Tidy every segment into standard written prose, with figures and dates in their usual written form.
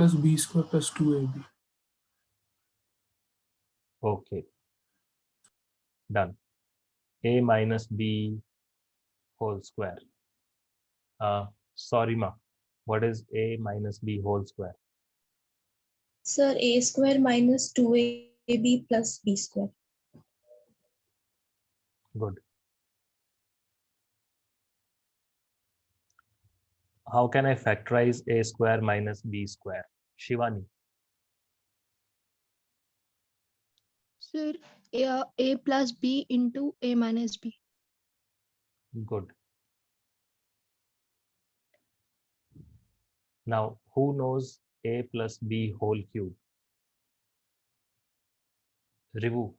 plus b square plus 2ab. Okay, done. A minus b whole square. Sorry, ma. What is a minus b whole square? Sir, a square minus 2ab plus b square. Good. How can I factorize a square minus b square? Shivani. Sir, a plus b into a minus b. Good. Now, who knows a plus b whole cube? Rivu.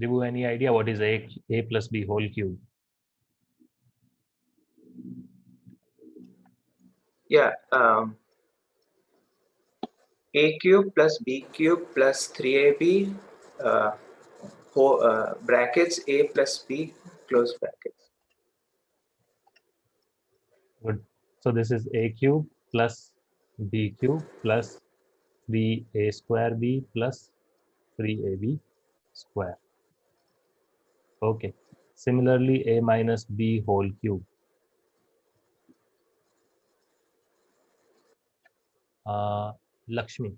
Rivu, any idea what is a plus b whole cube? Yeah, a cube plus b cube plus 3ab brackets a plus b close brackets. Good. So this is a cube plus b cube plus 3a square b plus 3ab square. Okay. Similarly, a minus b whole cube. Lakshmi.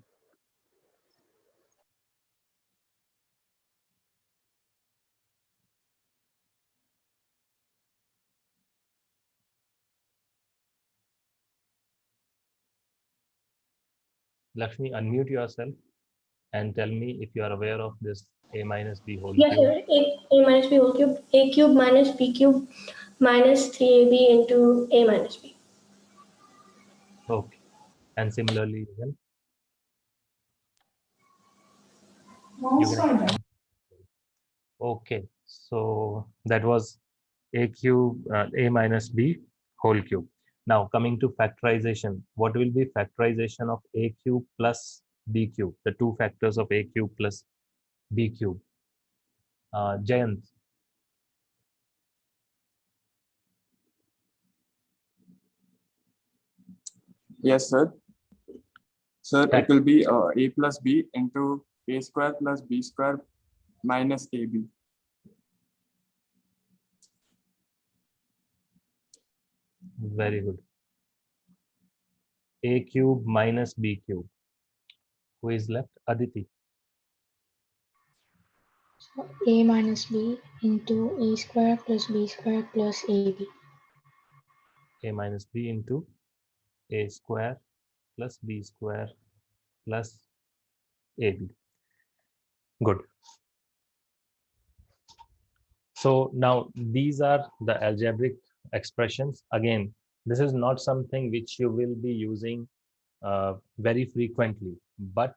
Lakshmi, unmute yourself and tell me if you are aware of this a minus b whole Yes, cube. sir. A minus b whole cube. A cube minus b cube minus 3ab into a minus b. Okay. And similarly, you can. Okay. So that was a cube, a minus b whole cube. Now coming to factorization, what will be factorization of a cube plus b cube, the two factors of a cube plus b cube? Jayant. Yes, sir. Sir, it will be a plus b into a square plus b square minus ab. Very good. A cube minus b cube. Who is left? Aditi. A minus b into a square plus b square plus ab. A minus b into a square plus b square plus ab. Good. So now these are the algebraic expressions. Again, this is not something which you will be using very frequently, but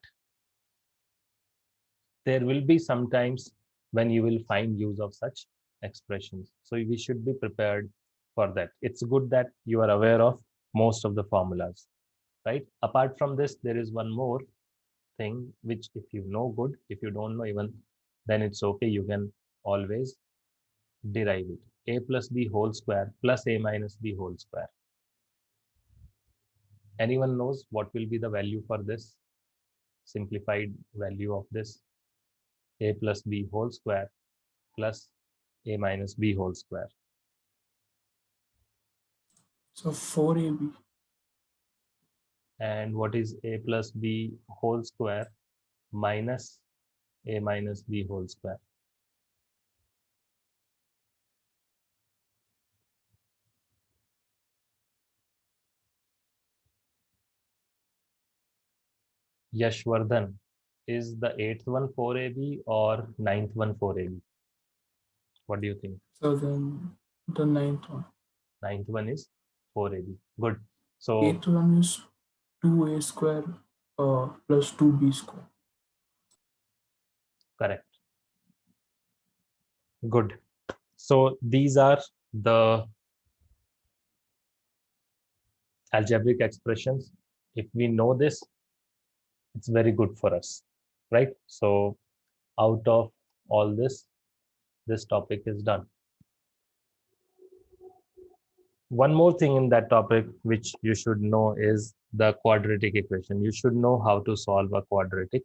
there will be sometimes when you will find use of such expressions. So we should be prepared for that. It's good that you are aware of most of the formulas, right? Apart from this, there is one more thing which if you know good, if you don't know even, then it's okay. You can always derive it. A plus b whole square plus a minus b whole square. Anyone knows what will be the value for this? Simplified value of this? A plus b whole square plus a minus b whole square. So 4ab. And what is a plus b whole square minus a minus b whole square? Yashvardhan, is the 8th one 4ab or 9th one 4ab? What do you think? So then the 9th one. 9th one is 4ab. Good. So 8th one is 2a square plus 2b square. correct. Good. So these are the algebraic expressions. If we know this, it's very good for us, right? So out of all this topic is done. One more thing in that topic which you should know is the quadratic equation. You should know how to solve a quadratic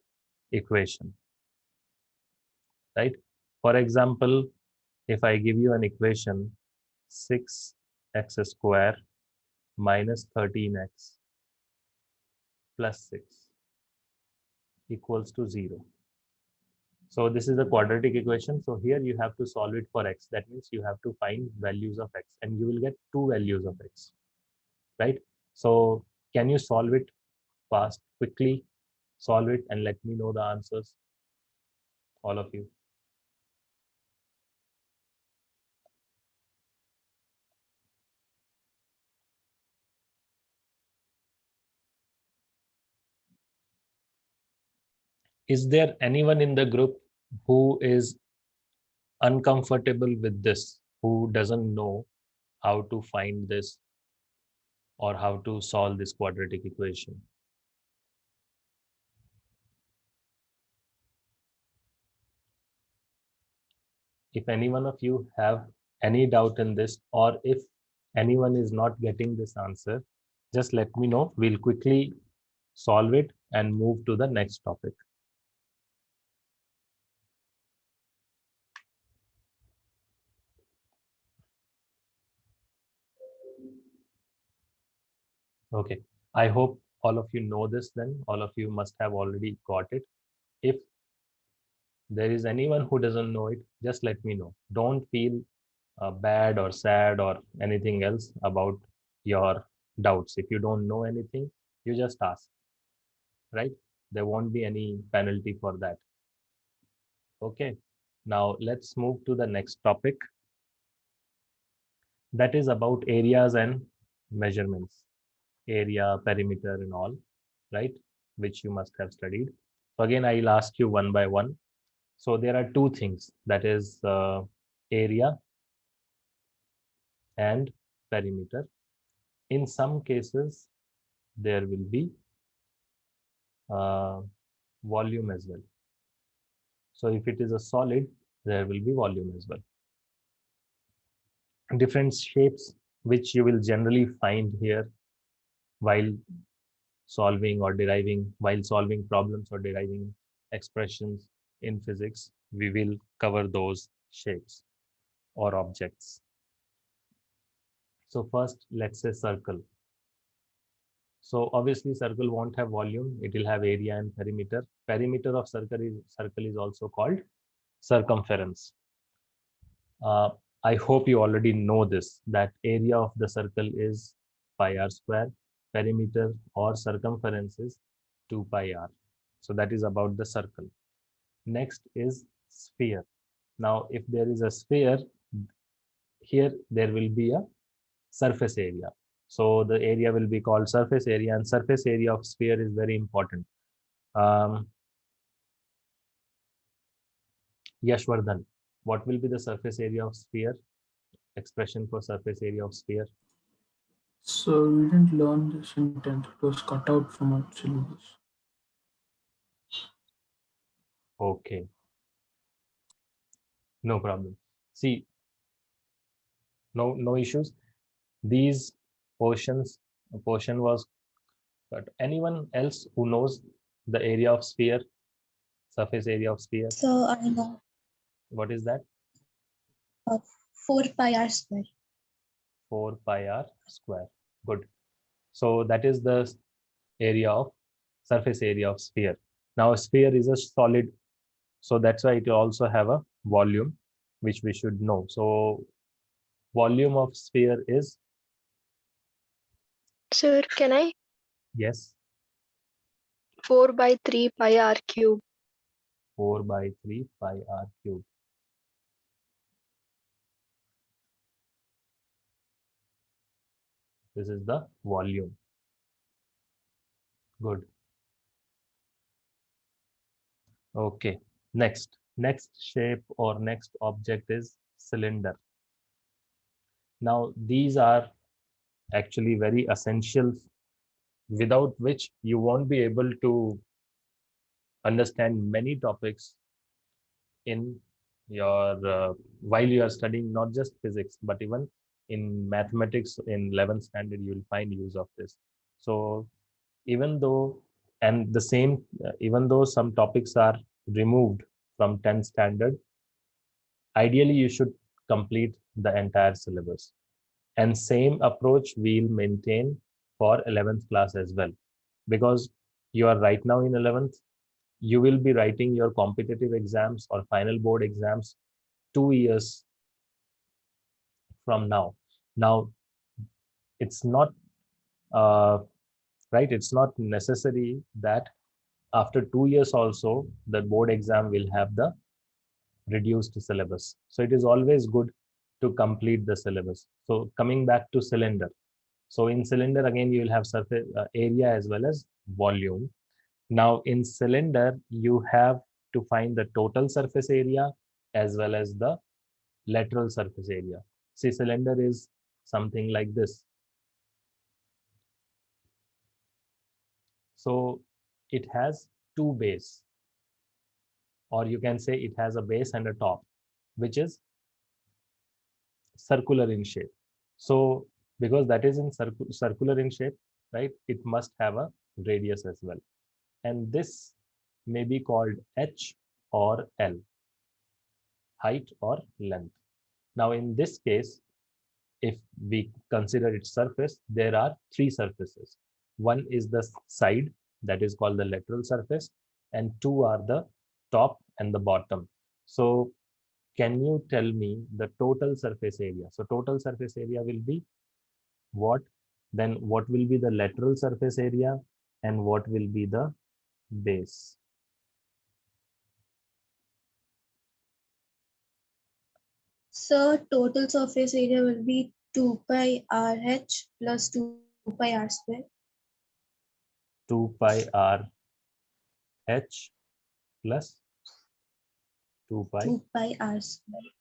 equation, right? For example, if I give you an equation 6x square minus 13x plus 6 equals to 0. So this is a quadratic equation. So here you have to solve it for x. That means you have to find values of x and you will get two values of x, right? So can you solve it fast, quickly? Solve it and let me know the answers, all of you. Is there anyone in the group who is uncomfortable with this, who doesn't know how to find this or how to solve this quadratic equation? If any one of you have any doubt in this, or if anyone is not getting this answer, just let me know. We'll quickly solve it and move to the next topic. Okay, I hope all of you know this then. All of you must have already got it. If there is anyone who doesn't know it, just let me know. Don't feel bad or sad or anything else about your doubts. If you don't know anything, you just ask, right? There won't be any penalty for that. Okay, now let's move to the next topic. That is about areas and measurements, area, perimeter and all, right? Which you must have studied. So again, I'll ask you one by one. So there are two things, that is area and perimeter. In some cases, there will be volume as well. So if it is a solid, there will be volume as well. Different shapes which you will generally find here while solving problems or deriving expressions in physics, we will cover those shapes or objects. So first, let's say circle. So obviously circle won't have volume, it will have area and perimeter. Perimeter of circle is also called circumference. I hope you already know this, that area of the circle is pi r square, perimeter or circumference is 2 pi r. So that is about the circle. Next is sphere. Now, if there is a sphere, here there will be a surface area. So the area will be called surface area, and surface area of sphere is very important. Yashwardhan, what will be the surface area of sphere? Expression for surface area of sphere? So we didn't learn this in 10th. It was cut out from our syllabus. Okay. No problem. See, no issues. These portion was cut. Anyone else who knows the area of sphere, surface area of sphere? So I know What is that? 4 pi r square. 4 pi r square. Good. So that is the area of surface area of sphere. Now a sphere is a solid, so that's why it will also have a volume, which we should know. So volume of sphere is? Sir, can I? Yes. 4 by 3 pi r cube. 4 by 3 pi r cube. This is the volume. Good. Okay. Next shape or next object is cylinder. Now these are actually very essential, without which you won't be able to understand many topics in your while you are studying not just physics but even in mathematics in 11th standard, you will find use of this. So even though, and the same, even though some topics are removed from 10th standard, ideally you should complete the entire syllabus. And same approach we'll maintain for 11th class as well, because you are right now in 11th, you will be writing your competitive exams or final board exams 2 years from now. Now, it's not right. It's not necessary that after 2 years also the board exam will have the reduced syllabus. So it is always good to complete the syllabus. So coming back to cylinder. So in cylinder, again, you will have surface area as well as volume. Now in cylinder, you have to find the total surface area as well as the lateral surface area. See, cylinder is something like this. So it has two base, or you can say it has a base and a top, which is circular in shape. So because that is in circular in shape, right, it must have a radius as well. And this may be called H or L, height or length. Now in this case, if we consider its surface, there are three surfaces. One is the side, that is called the lateral surface, and two are the top and the bottom. So can you tell me the total surface area? So total surface area will be what? Then what will be the lateral surface area and what will be the base? Sir, total surface area will be 2 pi RH plus 2 pi R square. 2 pi r h plus 2 pi, 2 pi R square.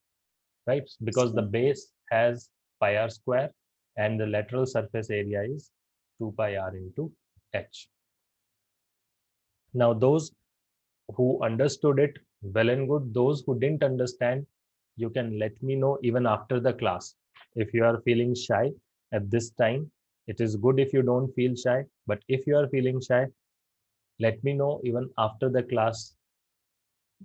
right? Because the base has pi r square and the lateral surface area is 2 pi r into h. Now those who understood it, well and good. Those who didn't understand, you can let me know even after the class. If you are feeling shy at this time, it is good if you don't feel shy. But if you are feeling shy, let me know even after the class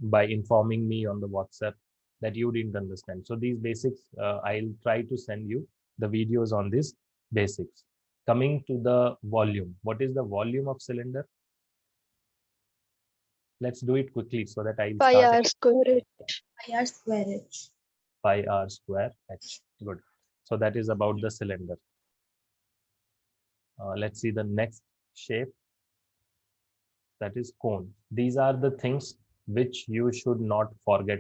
by informing me on the WhatsApp that you didn't understand. So these basics, I'll try to send you the videos on these basics. Coming to the volume, what is the volume of cylinder? Let's do it quickly so that I'll Pi start. R square H. Pi R square H. Pi r square h. Good. So that is about the cylinder. Let's see the next shape. That is cone. These are the things which you should not forget.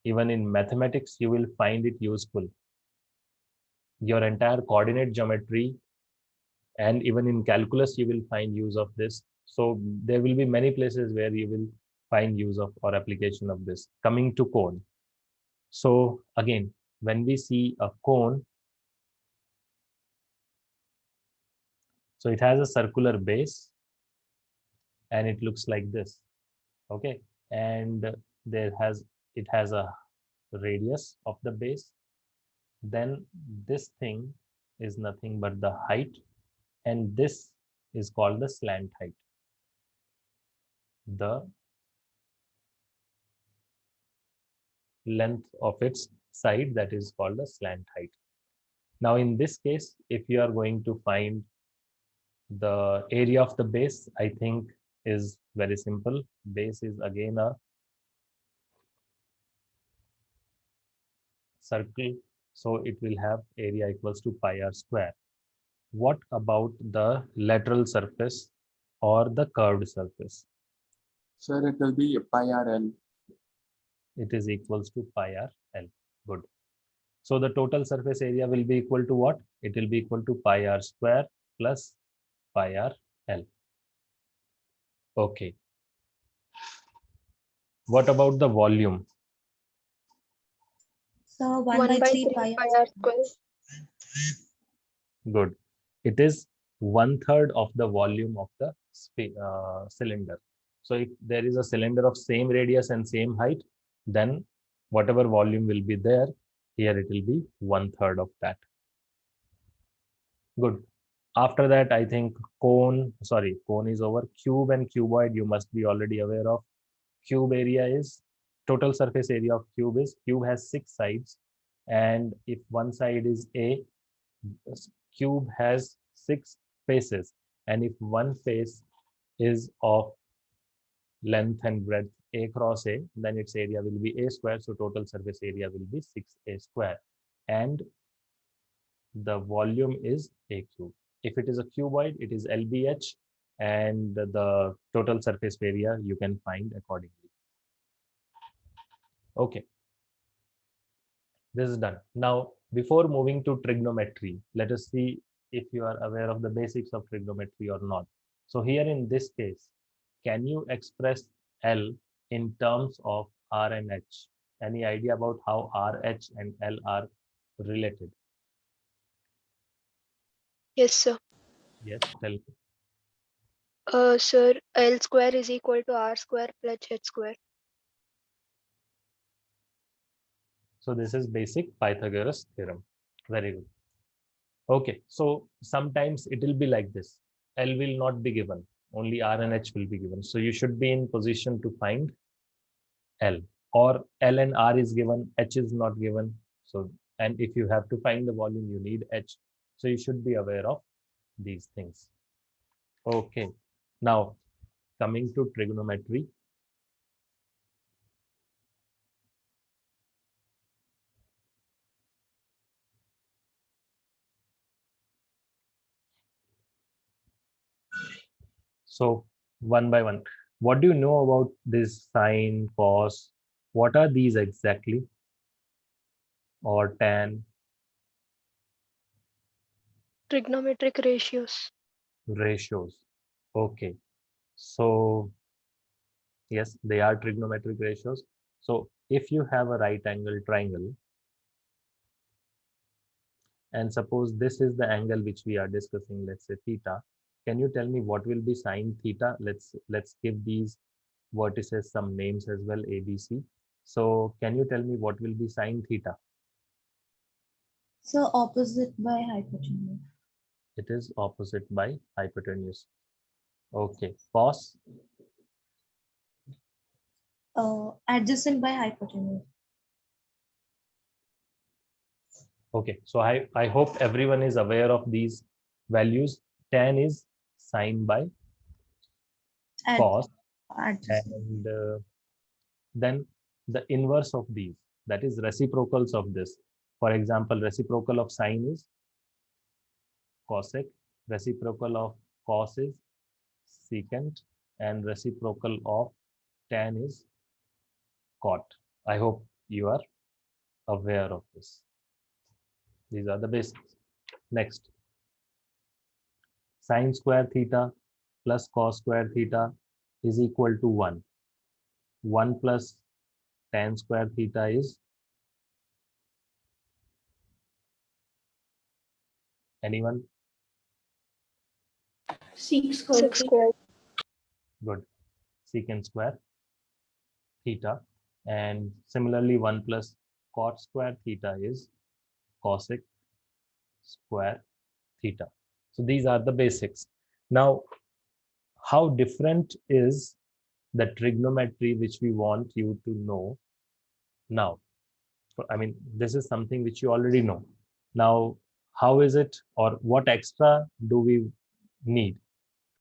Even in mathematics, you will find it useful. Your entire coordinate geometry and even in calculus, you will find use of this. So there will be many places where you will find use of or application of this. Coming to cone. So again, when we see a cone, so it has a circular base and it looks like this. Okay, and it has a radius of the base. Then this thing is nothing but the height, and this is called the slant height. The length of its side, that is called the slant height. Now in this case, if you are going to find the area of the base, I think is very simple. Base is again a circle, so it will have area equals to pi r square. What about the lateral surface or the curved surface? Sir, it will be pi r l. It is equals to pi r l. Good. So the total surface area will be equal to what? It will be equal to pi r square plus pi r l. Okay. What about the volume? So 1 1 by by 3 3 pi pi R R square. Good. It is 1/3 of the volume of the cylinder. So if there is a cylinder of same radius and same height, then whatever volume will be there Here it will be 1/3 of that. Good. After that, I think cone is over. Cube and cuboid, you must be already aware of. Cube area is, total surface area of cube has 6 sides, and if one side is A, cube has 6 faces, and if one face is of length and breadth A cross A, then its area will be A square, so total surface area will be 6A square, and the volume is A cube. If it is a cuboid, it is LBH, and the total surface area you can find accordingly. Okay, this is done. Now, before moving to trigonometry, let us see if you are aware of the basics of trigonometry or not. So here in this case, can you express L in terms of R and H? Any idea about how R, H, and L are related? Yes, sir. Yes, tell me. Sir, L square is equal to R square plus H square. So this is basic Pythagoras theorem. Very good. Okay, so sometimes it will be like this. L will not be given, only R and H will be given. So you should be in position to find L, or L and R is given, H is not given. So, and if you have to find the volume, you need H. So you should be aware of these things. Okay, now coming to trigonometry. So one by one, what do you know about this sine, cos? What are these exactly? Or tan? Trigonometric ratios. Ratios. Okay, so yes, they are trigonometric ratios. So if you have a right angle triangle, and suppose this is the angle which we are discussing, let's say theta, can you tell me what will be sine theta? Let's give these vertices some names as well, A, B, C. So can you tell me what will be sine theta? So opposite by hypotenuse. It is opposite by hypotenuse. Okay, cos? Adjacent by hypotenuse. Okay, so I hope everyone is aware of these values. Tan is sine by cos, Adjacent. and then the inverse of these, that is reciprocals of this. For example, reciprocal of sine is cosec, reciprocal of cos is secant, and reciprocal of tan is cot. I hope you are aware of this. These are the basics. Next, sine square theta plus cos square theta is equal to 1. 1 plus tan square theta is, anyone? Six square 6 theta. square. Good. Secant square theta. And similarly, 1 plus cot square theta is cosec square theta. So these are the basics. Now, how different is the trigonometry which we want you to know now? I mean, this is something which you already know. Now, how is it, or what extra do we need?